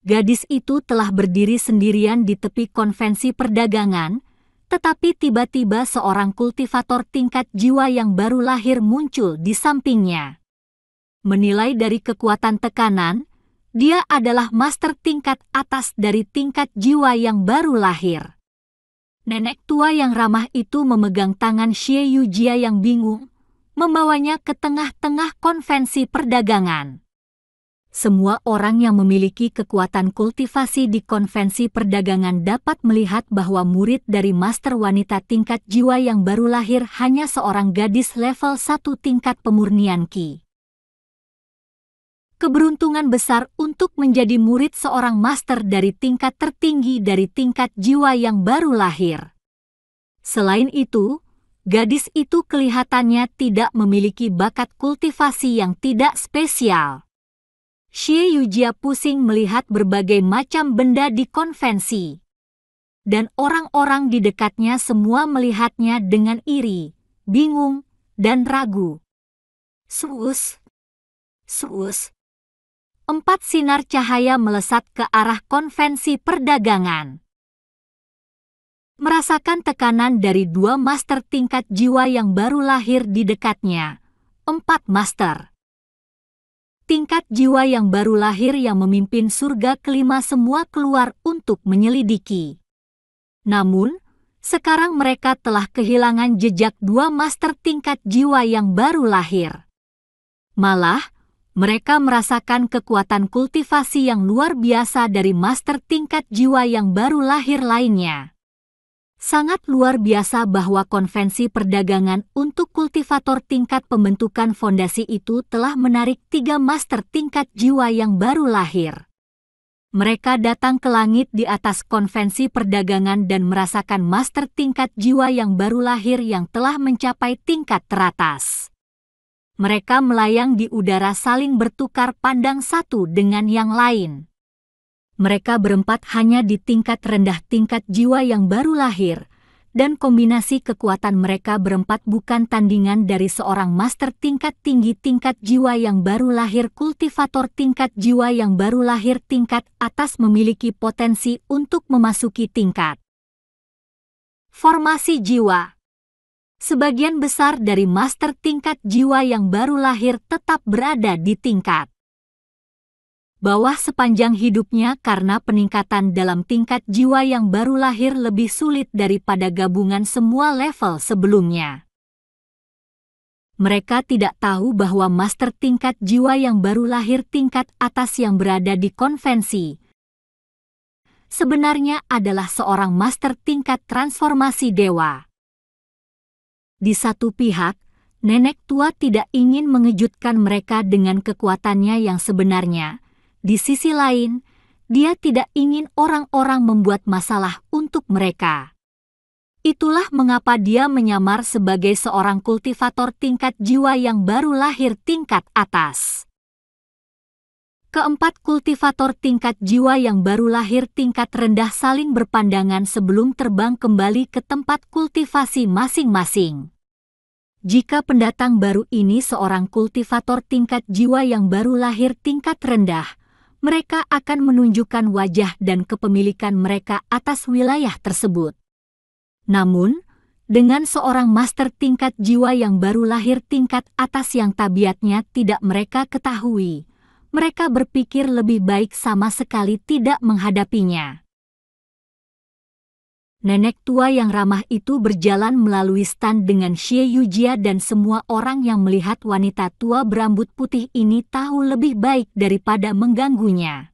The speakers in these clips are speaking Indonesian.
Gadis itu telah berdiri sendirian di tepi konvensi perdagangan, tetapi tiba-tiba seorang kultivator tingkat jiwa yang baru lahir muncul di sampingnya. Menilai dari kekuatan tekanan, dia adalah master tingkat atas dari tingkat jiwa yang baru lahir. Nenek tua yang ramah itu memegang tangan Xie Yujia yang bingung, membawanya ke tengah-tengah konvensi perdagangan. Semua orang yang memiliki kekuatan kultivasi di konvensi perdagangan dapat melihat bahwa murid dari master wanita tingkat jiwa yang baru lahir hanya seorang gadis level 1 tingkat pemurnian Qi. Keberuntungan besar untuk menjadi murid seorang master dari tingkat tertinggi dari tingkat jiwa yang baru lahir. Selain itu, gadis itu kelihatannya tidak memiliki bakat kultivasi yang tidak spesial. Xie Yujia pusing melihat berbagai macam benda di konvensi. Dan orang-orang di dekatnya semua melihatnya dengan iri, bingung, dan ragu. Suus. 4 sinar cahaya melesat ke arah konvensi perdagangan. Merasakan tekanan dari 2 master tingkat jiwa yang baru lahir di dekatnya. 4 master tingkat jiwa yang baru lahir yang memimpin surga kelima semua keluar untuk menyelidiki. Namun, sekarang mereka telah kehilangan jejak 2 master tingkat jiwa yang baru lahir. Malah, mereka merasakan kekuatan kultivasi yang luar biasa dari master tingkat jiwa yang baru lahir lainnya. Sangat luar biasa bahwa konvensi perdagangan untuk kultivator tingkat pembentukan fondasi itu telah menarik 3 master tingkat jiwa yang baru lahir. Mereka datang ke langit di atas konvensi perdagangan dan merasakan master tingkat jiwa yang baru lahir yang telah mencapai tingkat teratas. Mereka melayang di udara saling bertukar pandang satu dengan yang lain. Mereka berempat hanya di tingkat rendah tingkat jiwa yang baru lahir, dan kombinasi kekuatan mereka berempat bukan tandingan dari seorang master tingkat tinggi tingkat jiwa yang baru lahir. Kultivator tingkat jiwa yang baru lahir tingkat atas memiliki potensi untuk memasuki tingkat formasi jiwa. Sebagian besar dari master tingkat jiwa yang baru lahir tetap berada di tingkat bawah sepanjang hidupnya karena peningkatan dalam tingkat jiwa yang baru lahir lebih sulit daripada gabungan semua level sebelumnya. Mereka tidak tahu bahwa master tingkat jiwa yang baru lahir tingkat atas yang berada di konvensi sebenarnya adalah seorang master tingkat transformasi dewa. Di satu pihak, nenek tua tidak ingin mengejutkan mereka dengan kekuatannya yang sebenarnya. Di sisi lain, dia tidak ingin orang-orang membuat masalah untuk mereka. Itulah mengapa dia menyamar sebagai seorang kultivator tingkat jiwa yang baru lahir tingkat atas. Keempat kultivator tingkat jiwa yang baru lahir tingkat rendah saling berpandangan sebelum terbang kembali ke tempat kultivasi masing-masing. Jika pendatang baru ini seorang kultivator tingkat jiwa yang baru lahir tingkat rendah, mereka akan menunjukkan wajah dan kepemilikan mereka atas wilayah tersebut. Namun, dengan seorang master tingkat jiwa yang baru lahir tingkat atas yang tabiatnya tidak mereka ketahui, mereka berpikir lebih baik sama sekali tidak menghadapinya. Nenek tua yang ramah itu berjalan melalui stan dengan Xie Yujia dan semua orang yang melihat wanita tua berambut putih ini tahu lebih baik daripada mengganggunya.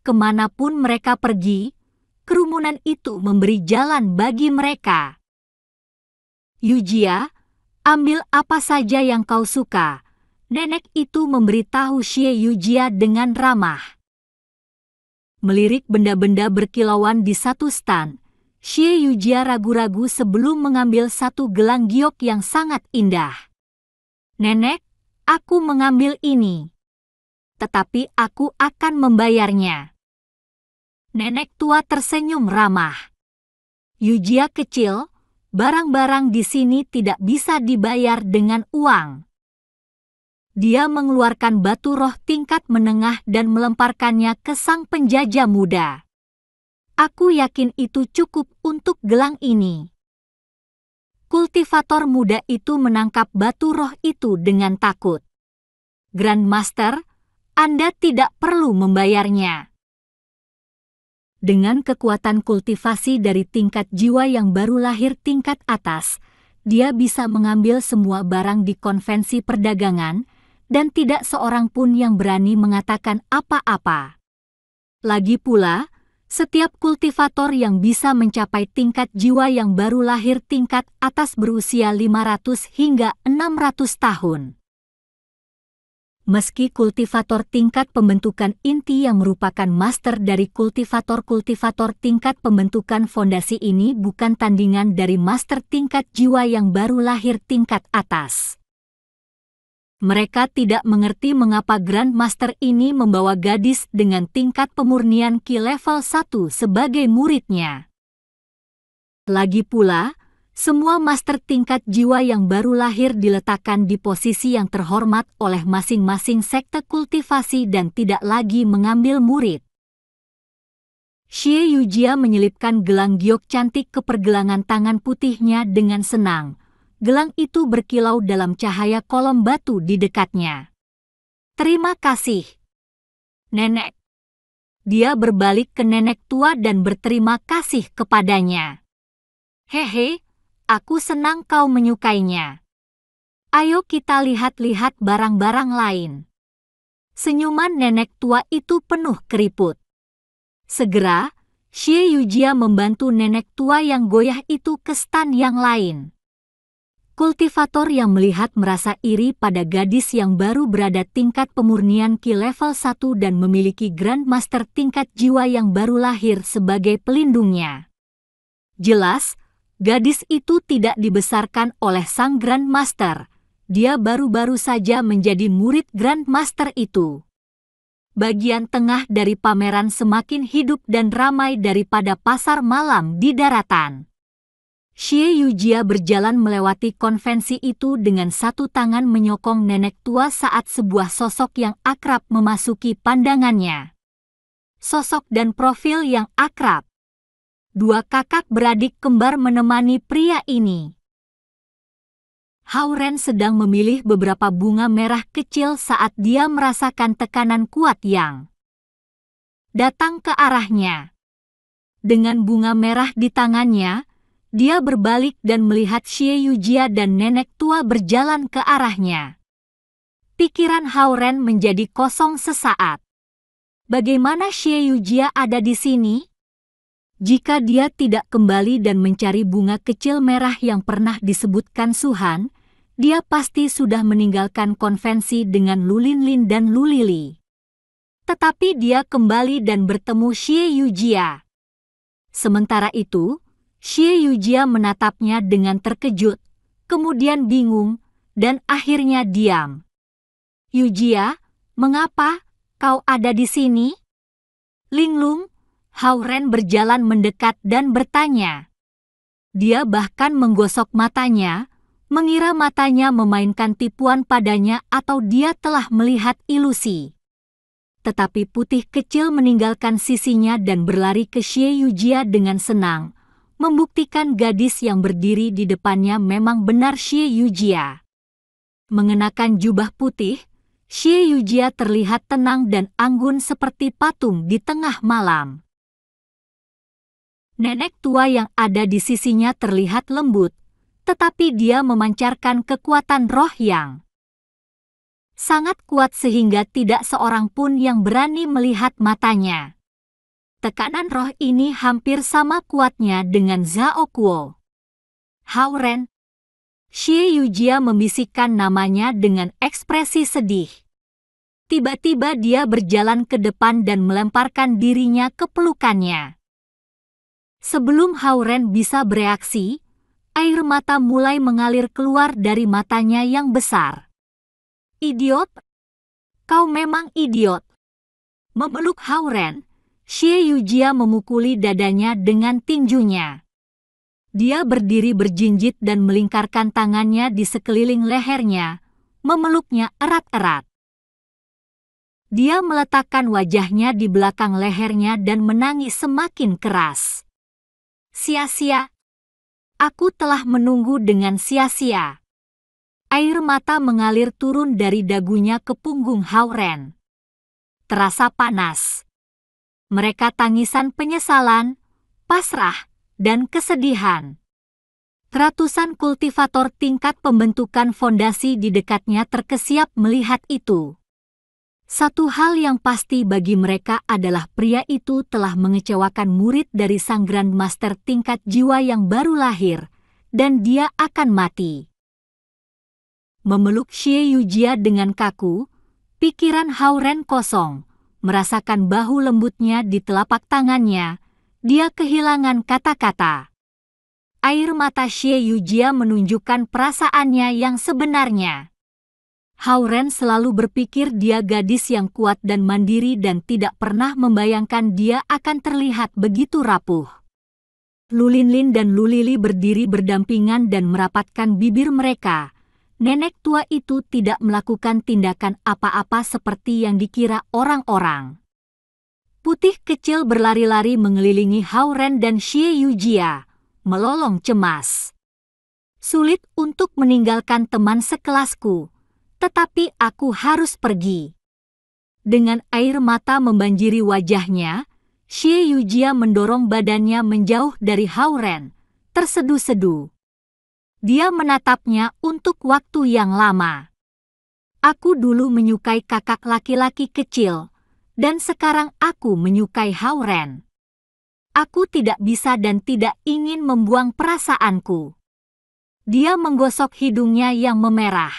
Kemanapun mereka pergi, kerumunan itu memberi jalan bagi mereka. Yujia, ambil apa saja yang kau suka. Nenek itu memberitahu Xie Yujia dengan ramah. Melirik benda-benda berkilauan di satu stan, Xie Yujia ragu-ragu sebelum mengambil satu gelang giok yang sangat indah. Nenek, aku mengambil ini. Tetapi aku akan membayarnya. Nenek tua tersenyum ramah. Yujia kecil, barang-barang di sini tidak bisa dibayar dengan uang. Dia mengeluarkan batu roh tingkat menengah dan melemparkannya ke sang penjajah muda. Aku yakin itu cukup untuk gelang ini. Kultivator muda itu menangkap batu roh itu dengan takut. Grandmaster, Anda tidak perlu membayarnya. Dengan kekuatan kultivasi dari tingkat jiwa yang baru lahir tingkat atas, dia bisa mengambil semua barang di konvensi perdagangan, dan tidak seorang pun yang berani mengatakan apa-apa. Lagi pula, setiap kultivator yang bisa mencapai tingkat jiwa yang baru lahir tingkat atas berusia 500 hingga 600 tahun. Meski kultivator tingkat pembentukan inti yang merupakan master dari kultivator-kultivator tingkat pembentukan fondasi ini bukan tandingan dari master tingkat jiwa yang baru lahir tingkat atas. Mereka tidak mengerti mengapa Grandmaster ini membawa gadis dengan tingkat pemurnian Ki level 1 sebagai muridnya. Lagi pula, semua master tingkat jiwa yang baru lahir diletakkan di posisi yang terhormat oleh masing-masing sekte kultivasi dan tidak lagi mengambil murid. Xie Yujia menyelipkan gelang giok cantik ke pergelangan tangan putihnya dengan senang. Gelang itu berkilau dalam cahaya kolom batu di dekatnya. Terima kasih, Nenek. Dia berbalik ke nenek tua dan berterima kasih kepadanya. Hehe. Aku senang kau menyukainya. Ayo kita lihat-lihat barang-barang lain. Senyuman nenek tua itu penuh keriput. Segera, Xie Yujia membantu nenek tua yang goyah itu ke stan yang lain. Kultivator yang melihat merasa iri pada gadis yang baru berada tingkat pemurnian Ki level 1 dan memiliki Grandmaster tingkat jiwa yang baru lahir sebagai pelindungnya. Jelas, gadis itu tidak dibesarkan oleh sang Grandmaster. Dia baru-baru saja menjadi murid Grandmaster itu. Bagian tengah dari pameran semakin hidup dan ramai daripada pasar malam di daratan. Xie Yujia berjalan melewati konvensi itu dengan satu tangan menyokong nenek tua saat sebuah sosok yang akrab memasuki pandangannya. Sosok dan profil yang akrab. Dua kakak beradik kembar menemani pria ini. Hao Ren sedang memilih beberapa bunga merah kecil saat dia merasakan tekanan kuat yang datang ke arahnya. Dengan bunga merah di tangannya, dia berbalik dan melihat Xie Yujia dan nenek tua berjalan ke arahnya. Pikiran Hao Ren menjadi kosong sesaat. Bagaimana Xie Yujia ada di sini? Jika dia tidak kembali dan mencari bunga kecil merah yang pernah disebutkan Suhan, dia pasti sudah meninggalkan konvensi dengan Lu Linlin dan Lu Lili. Tetapi dia kembali dan bertemu Xie Yujia. Sementara itu, Xie Yujia menatapnya dengan terkejut, kemudian bingung, dan akhirnya diam. Yujia, mengapa kau ada di sini? Linglung, Hao Ren berjalan mendekat dan bertanya. Dia bahkan menggosok matanya, mengira matanya memainkan tipuan padanya atau dia telah melihat ilusi. Tetapi putih kecil meninggalkan sisinya dan berlari ke Xie Yujia dengan senang, membuktikan gadis yang berdiri di depannya memang benar Xie Yujia. Mengenakan jubah putih, Xie Yujia terlihat tenang dan anggun seperti patung di tengah malam. Nenek tua yang ada di sisinya terlihat lembut, tetapi dia memancarkan kekuatan roh yang sangat kuat sehingga tidak seorang pun yang berani melihat matanya. Tekanan roh ini hampir sama kuatnya dengan Zhao Kuo. Hao Ren. Xie Yujia membisikkan namanya dengan ekspresi sedih. Tiba-tiba dia berjalan ke depan dan melemparkan dirinya ke pelukannya. Sebelum Hao Ren bisa bereaksi, air mata mulai mengalir keluar dari matanya yang besar. Idiot! Kau memang idiot! Memeluk Hao Ren, Xie Yujia memukuli dadanya dengan tinjunya. Dia berdiri berjinjit dan melingkarkan tangannya di sekeliling lehernya, memeluknya erat-erat. Dia meletakkan wajahnya di belakang lehernya dan menangis semakin keras. Sia-sia. Aku telah menunggu dengan sia-sia. Air mata mengalir turun dari dagunya ke punggung Howren. Terasa panas. Mereka tangisan penyesalan, pasrah, dan kesedihan. Ratusan kultivator tingkat pembentukan fondasi di dekatnya terkesiap melihat itu. Satu hal yang pasti bagi mereka adalah pria itu telah mengecewakan murid dari sang Grand Master tingkat jiwa yang baru lahir, dan dia akan mati. Memeluk Xie Yujia dengan kaku, pikiran Howren kosong, merasakan bahu lembutnya di telapak tangannya, dia kehilangan kata-kata. Air mata Xie Yujia menunjukkan perasaannya yang sebenarnya. Howren selalu berpikir dia gadis yang kuat dan mandiri dan tidak pernah membayangkan dia akan terlihat begitu rapuh. Lu Linlin dan Lu Lili berdiri berdampingan dan merapatkan bibir mereka. Nenek tua itu tidak melakukan tindakan apa-apa seperti yang dikira orang-orang. Putih kecil berlari-lari mengelilingi Howren dan Xie Yujia, melolong cemas. Sulit untuk meninggalkan teman sekelasku, tetapi aku harus pergi. Dengan air mata membanjiri wajahnya, Xie Yujia mendorong badannya menjauh dari Howren, tersedu-sedu. Dia menatapnya untuk waktu yang lama. Aku dulu menyukai kakak laki-laki kecil, dan sekarang aku menyukai Howren. Aku tidak bisa dan tidak ingin membuang perasaanku. Dia menggosok hidungnya yang memerah.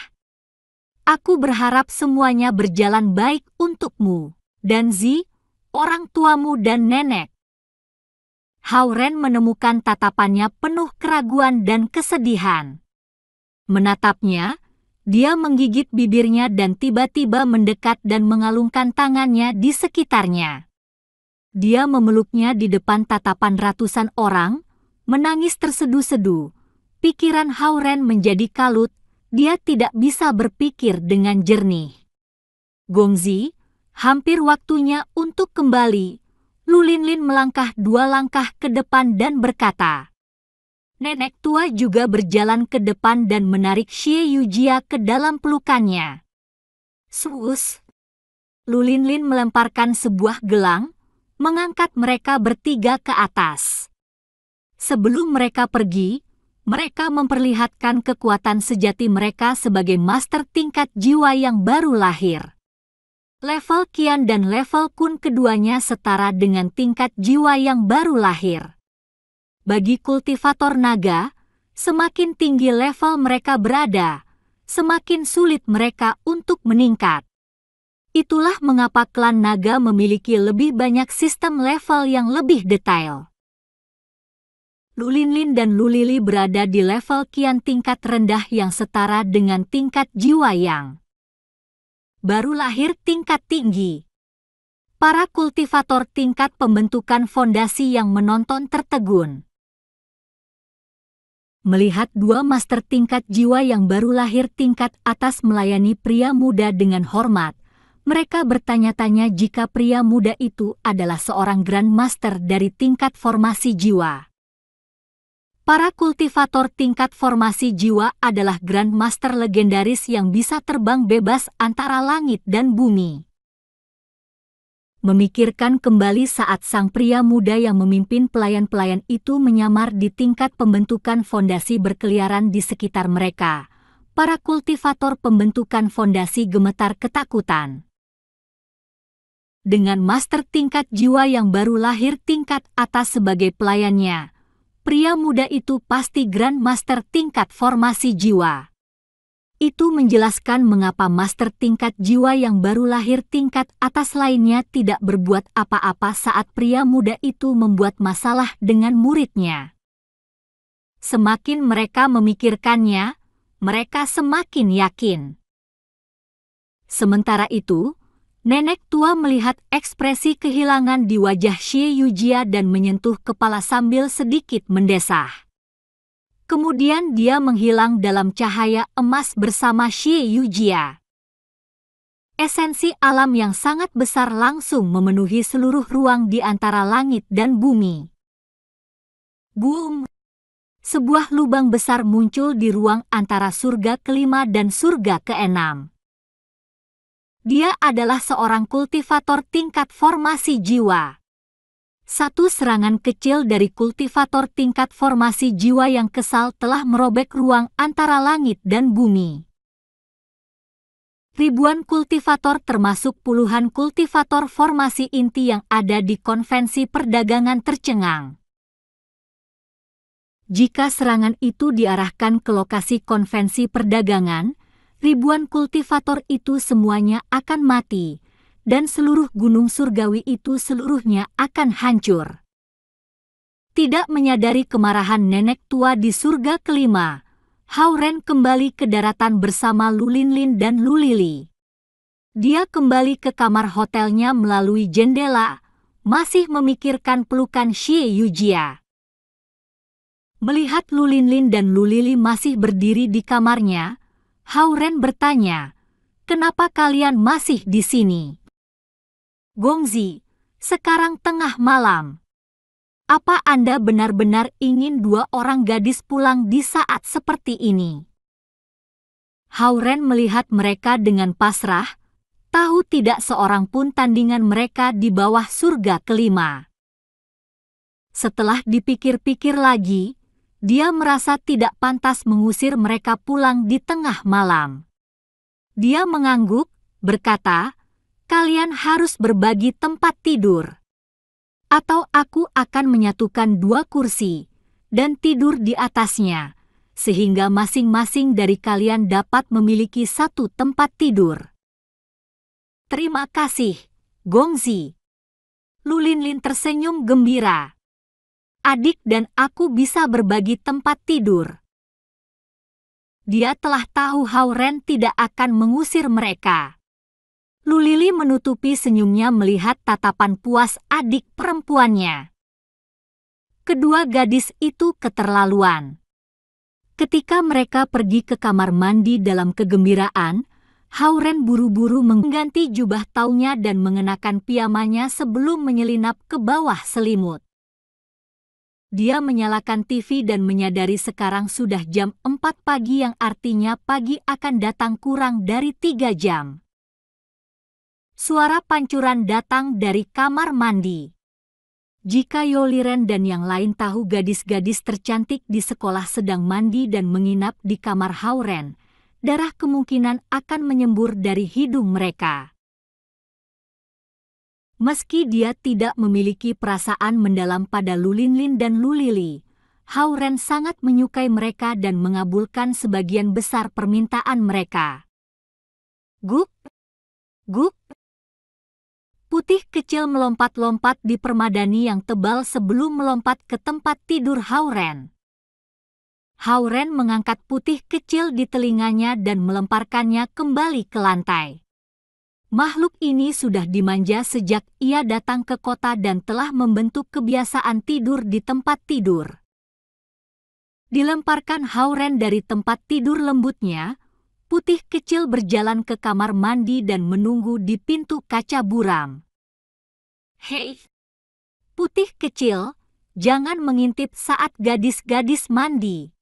Aku berharap semuanya berjalan baik untukmu, dan Zi, orang tuamu dan nenek. Howren menemukan tatapannya penuh keraguan dan kesedihan. Menatapnya, dia menggigit bibirnya dan tiba-tiba mendekat dan mengalungkan tangannya di sekitarnya. Dia memeluknya di depan tatapan ratusan orang, menangis tersedu-sedu. Pikiran Howren menjadi kalut, dia tidak bisa berpikir dengan jernih. Gongzi, hampir waktunya untuk kembali. Lu Linlin melangkah 2 langkah ke depan dan berkata. Nenek tua juga berjalan ke depan dan menarik Xie Yujia ke dalam pelukannya. Suus. Lu Linlin melemparkan sebuah gelang, mengangkat mereka bertiga ke atas. Sebelum mereka pergi, mereka memperlihatkan kekuatan sejati mereka sebagai master tingkat jiwa yang baru lahir. Level Qian dan level Kun keduanya setara dengan tingkat jiwa yang baru lahir. Bagi kultivator naga, semakin tinggi level mereka berada, semakin sulit mereka untuk meningkat. Itulah mengapa klan naga memiliki lebih banyak sistem level yang lebih detail. Lu Linlin dan Lu Lili berada di level Qian tingkat rendah yang setara dengan tingkat jiwa yang baru lahir tingkat tinggi. Para kultivator tingkat pembentukan fondasi yang menonton tertegun. Melihat 2 master tingkat jiwa yang baru lahir tingkat atas melayani pria muda dengan hormat, mereka bertanya-tanya jika pria muda itu adalah seorang Grand Master dari tingkat formasi jiwa. Para kultivator tingkat formasi jiwa adalah Grand Master legendaris yang bisa terbang bebas antara langit dan bumi. Memikirkan kembali saat sang pria muda yang memimpin pelayan-pelayan itu menyamar di tingkat pembentukan fondasi berkeliaran di sekitar mereka, para kultivator pembentukan fondasi gemetar ketakutan. Dengan master tingkat jiwa yang baru lahir tingkat atas sebagai pelayannya, pria muda itu pasti Grand Master tingkat formasi jiwa. Itu menjelaskan mengapa master tingkat jiwa yang baru lahir tingkat atas lainnya tidak berbuat apa-apa saat pria muda itu membuat masalah dengan muridnya. Semakin mereka memikirkannya, mereka semakin yakin. Sementara itu, nenek tua melihat ekspresi kehilangan di wajah Xie Yujia dan menyentuh kepala sambil sedikit mendesah. Kemudian dia menghilang dalam cahaya emas bersama Xie Yujia. Esensi alam yang sangat besar langsung memenuhi seluruh ruang di antara langit dan bumi. Boom! Sebuah lubang besar muncul di ruang antara surga kelima dan surga keenam. Dia adalah seorang kultivator tingkat formasi jiwa. Satu serangan kecil dari kultivator tingkat formasi jiwa yang kesal telah merobek ruang antara langit dan bumi. Ribuan kultivator termasuk puluhan kultivator formasi inti yang ada di konvensi perdagangan tercengang. Jika serangan itu diarahkan ke lokasi konvensi perdagangan, ribuan kultivator itu semuanya akan mati, dan seluruh gunung surgawi itu seluruhnya akan hancur. Tidak menyadari kemarahan nenek tua di surga kelima, Hao Ren kembali ke daratan bersama Lu Linlin dan Lu Lili. Dia kembali ke kamar hotelnya melalui jendela, masih memikirkan pelukan Xie Yujia. Melihat Lu Linlin dan Lu Lili masih berdiri di kamarnya, Hao Ren bertanya, "Kenapa kalian masih di sini?" "Gongzi, sekarang tengah malam. Apa Anda benar-benar ingin dua orang gadis pulang di saat seperti ini?" Hao Ren melihat mereka dengan pasrah, tahu tidak seorang pun tandingan mereka di bawah surga kelima. Setelah dipikir-pikir lagi, dia merasa tidak pantas mengusir mereka pulang di tengah malam. Dia mengangguk, berkata, "Kalian harus berbagi tempat tidur. Atau aku akan menyatukan dua kursi dan tidur di atasnya, sehingga masing-masing dari kalian dapat memiliki satu tempat tidur." "Terima kasih, Gongzi." Lu Linlin tersenyum gembira. "Adik dan aku bisa berbagi tempat tidur." Dia telah tahu Hao Ren tidak akan mengusir mereka. Lu Lili menutupi senyumnya melihat tatapan puas adik perempuannya. Kedua gadis itu keterlaluan. Ketika mereka pergi ke kamar mandi dalam kegembiraan, Hao Ren buru-buru mengganti jubah taunya dan mengenakan piyamanya sebelum menyelinap ke bawah selimut. Dia menyalakan TV dan menyadari sekarang sudah jam 4 pagi yang artinya pagi akan datang kurang dari 3 jam. Suara pancuran datang dari kamar mandi. Jika Yoliren dan yang lain tahu gadis-gadis tercantik di sekolah sedang mandi dan menginap di kamar Hao Ren, darah kemungkinan akan menyembur dari hidung mereka. Meski dia tidak memiliki perasaan mendalam pada Lu Linlin dan Lu Lili, Hao Ren sangat menyukai mereka dan mengabulkan sebagian besar permintaan mereka. Guk, guk. Putih kecil melompat-lompat di permadani yang tebal sebelum melompat ke tempat tidur Hao Ren. Hao Ren mengangkat putih kecil di telinganya dan melemparkannya kembali ke lantai. Makhluk ini sudah dimanja sejak ia datang ke kota dan telah membentuk kebiasaan tidur di tempat tidur. Dilemparkan Hao Ren dari tempat tidur lembutnya, putih kecil berjalan ke kamar mandi dan menunggu di pintu kaca buram. "Hei, putih kecil, jangan mengintip saat gadis-gadis mandi."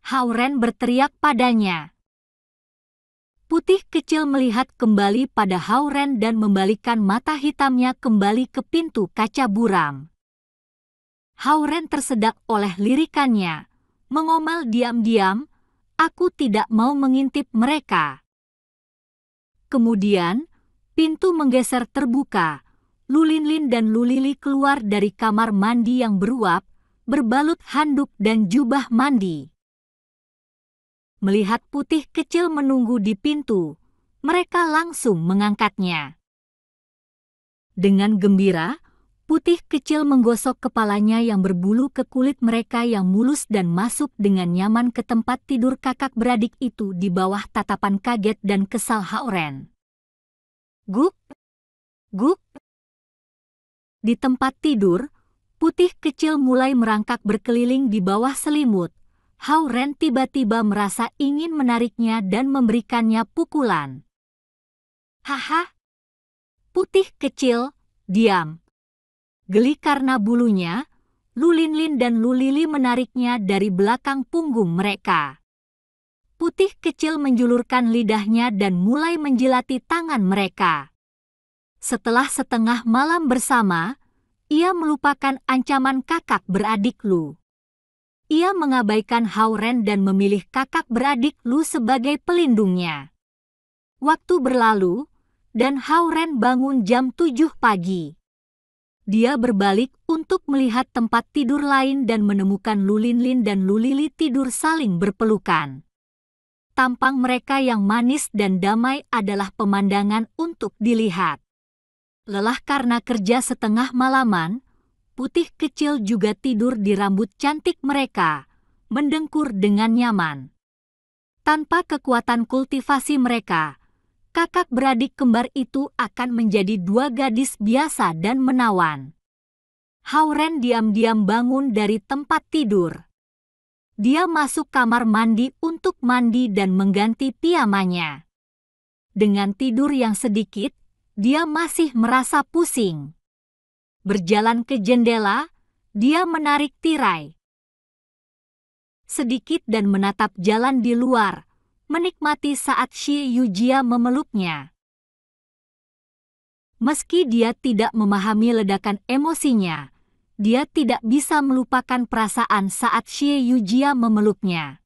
Hao Ren berteriak padanya. Putih kecil melihat kembali pada Hao Ren dan membalikkan mata hitamnya kembali ke pintu kaca buram. Hao Ren tersedak oleh lirikannya, mengomel diam-diam, "Aku tidak mau mengintip mereka." Kemudian, pintu menggeser terbuka. Lu Linlin dan Lu Lili keluar dari kamar mandi yang beruap, berbalut handuk dan jubah mandi. Melihat putih kecil menunggu di pintu, mereka langsung mengangkatnya. Dengan gembira, putih kecil menggosok kepalanya yang berbulu ke kulit mereka yang mulus dan masuk dengan nyaman ke tempat tidur kakak beradik itu di bawah tatapan kaget dan kesal Hao Ren. Guk, guk. Di tempat tidur, putih kecil mulai merangkak berkeliling di bawah selimut. Hao-Ren tiba-tiba merasa ingin menariknya dan memberikannya pukulan. Haha! Putih kecil, diam. Geli karena bulunya, Lu Linlin dan Lu Lili menariknya dari belakang punggung mereka. Putih kecil menjulurkan lidahnya dan mulai menjilati tangan mereka. Setelah setengah malam bersama, ia melupakan ancaman kakak beradik Lu. Ia mengabaikan Hao-Ren dan memilih kakak beradik Lu sebagai pelindungnya. Waktu berlalu, dan Hao-Ren bangun jam 7 pagi. Dia berbalik untuk melihat tempat tidur lain dan menemukan Lu Linlin dan Lu Lili tidur saling berpelukan. Tampang mereka yang manis dan damai adalah pemandangan untuk dilihat. Lelah karena kerja setengah malaman, Putih kecil juga tidur di rambut cantik mereka, mendengkur dengan nyaman. Tanpa kekuatan kultivasi mereka, kakak beradik kembar itu akan menjadi dua gadis biasa dan menawan. Hao-Ren diam-diam bangun dari tempat tidur. Dia masuk kamar mandi untuk mandi dan mengganti piyamanya. Dengan tidur yang sedikit, dia masih merasa pusing. Berjalan ke jendela, dia menarik tirai sedikit dan menatap jalan di luar, menikmati saat Xie Yujia memeluknya. Meski dia tidak memahami ledakan emosinya, dia tidak bisa melupakan perasaan saat Xie Yujia memeluknya.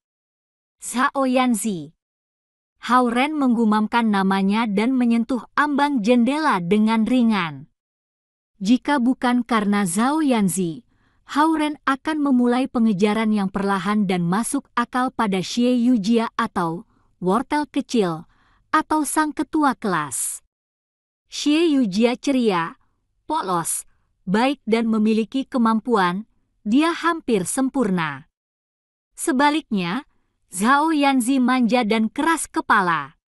Zhao Yanzi. Hao-Ren menggumamkan namanya dan menyentuh ambang jendela dengan ringan. Jika bukan karena Zhao Yanzi, Hao-Ren akan memulai pengejaran yang perlahan dan masuk akal pada Xie Yujia atau wortel kecil, atau sang ketua kelas. Xie Yujia ceria, polos, baik dan memiliki kemampuan, dia hampir sempurna. Sebaliknya, Zhao Yanzi manja dan keras kepala.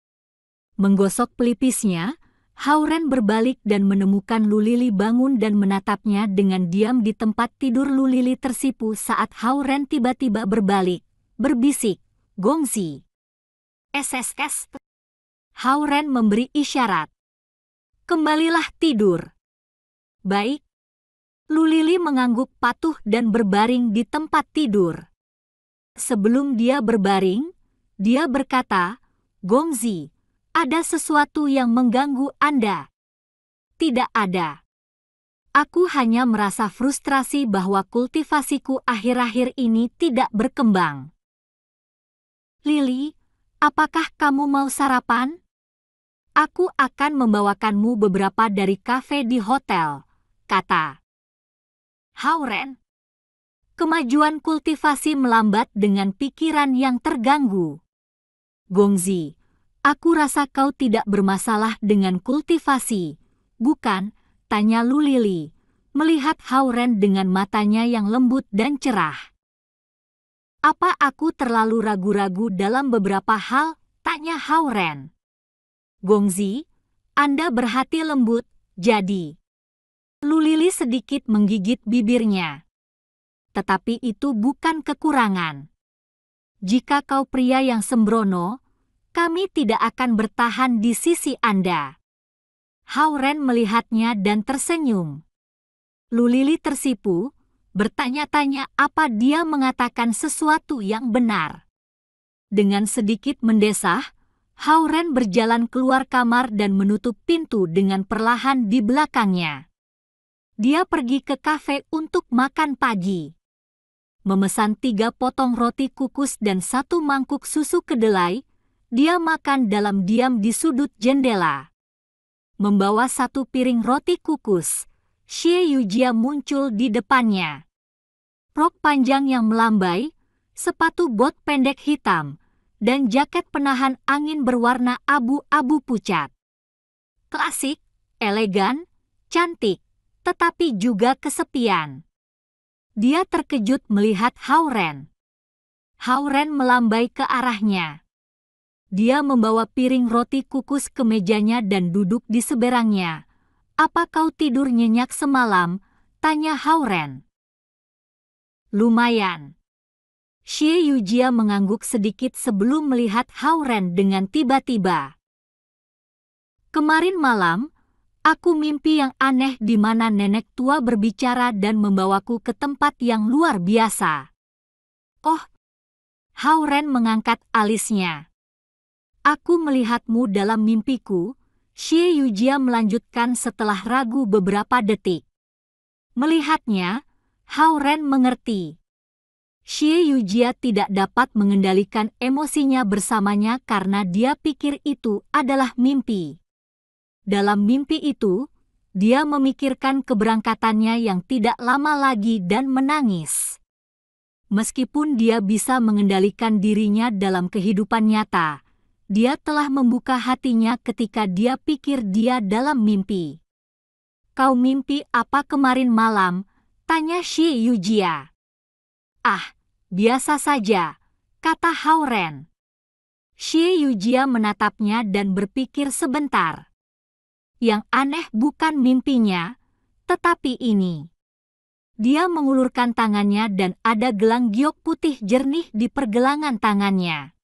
Menggosok pelipisnya, Hao-Ren berbalik dan menemukan Lu Lili bangun dan menatapnya dengan diam di tempat tidur. Lu Lili tersipu saat Hao-Ren tiba-tiba berbalik, berbisik, "Gongzi." SSS. Hao-Ren memberi isyarat. "Kembalilah tidur." "Baik." Lu Lili mengangguk patuh dan berbaring di tempat tidur. Sebelum dia berbaring, dia berkata, "Gongzi, ada sesuatu yang mengganggu Anda?" "Tidak ada. Aku hanya merasa frustrasi bahwa kultivasiku akhir-akhir ini tidak berkembang." "Lili, apakah kamu mau sarapan? Aku akan membawakanmu beberapa dari kafe di hotel," kata Hao-Ren. Kemajuan kultivasi melambat dengan pikiran yang terganggu. "Gongzi, aku rasa kau tidak bermasalah dengan kultivasi, bukan?" tanya Lu Lili, melihat Hao-Ren dengan matanya yang lembut dan cerah. "Apa aku terlalu ragu-ragu dalam beberapa hal?" tanya Hao-Ren. "Gongzi, Anda berhati lembut, jadi." Lu Lili sedikit menggigit bibirnya. "Tetapi itu bukan kekurangan. Jika kau pria yang sembrono, kami tidak akan bertahan di sisi Anda." Hao-Ren melihatnya dan tersenyum. Lu Lili tersipu, bertanya-tanya apa dia mengatakan sesuatu yang benar. Dengan sedikit mendesah, Hao-Ren berjalan keluar kamar dan menutup pintu dengan perlahan di belakangnya. Dia pergi ke kafe untuk makan pagi. Memesan 3 potong roti kukus dan 1 mangkuk susu kedelai, dia makan dalam diam di sudut jendela. Membawa 1 piring roti kukus, Xie Yujia muncul di depannya. Rok panjang yang melambai, sepatu bot pendek hitam, dan jaket penahan angin berwarna abu-abu pucat. Klasik, elegan, cantik, tetapi juga kesepian. Dia terkejut melihat Hao-Ren. Hao-Ren melambai ke arahnya. Dia membawa piring roti kukus ke mejanya dan duduk di seberangnya. "Apa kau tidur nyenyak semalam?" tanya Hao-Ren. "Lumayan." Xie Yujia mengangguk sedikit sebelum melihat Hao Ren dengan tiba-tiba. Kemarin malam, aku mimpi yang aneh di mana nenek tua berbicara dan membawaku ke tempat yang luar biasa. Oh, Hao Ren mengangkat alisnya. Aku melihatmu dalam mimpiku, Xie Yujia melanjutkan setelah ragu beberapa detik. Melihatnya, Hao Ren mengerti. Xie Yujia tidak dapat mengendalikan emosinya bersamanya karena dia pikir itu adalah mimpi. Dalam mimpi itu, dia memikirkan keberangkatannya yang tidak lama lagi dan menangis. Meskipun dia bisa mengendalikan dirinya dalam kehidupan nyata, dia telah membuka hatinya ketika dia pikir dia dalam mimpi. Kau mimpi apa kemarin malam? Tanya Xie Yujia. Ah, biasa saja, kata Hao Ren. Xie Yujia menatapnya dan berpikir sebentar. Yang aneh bukan mimpinya, tetapi ini. Dia mengulurkan tangannya dan ada gelang giok putih jernih di pergelangan tangannya.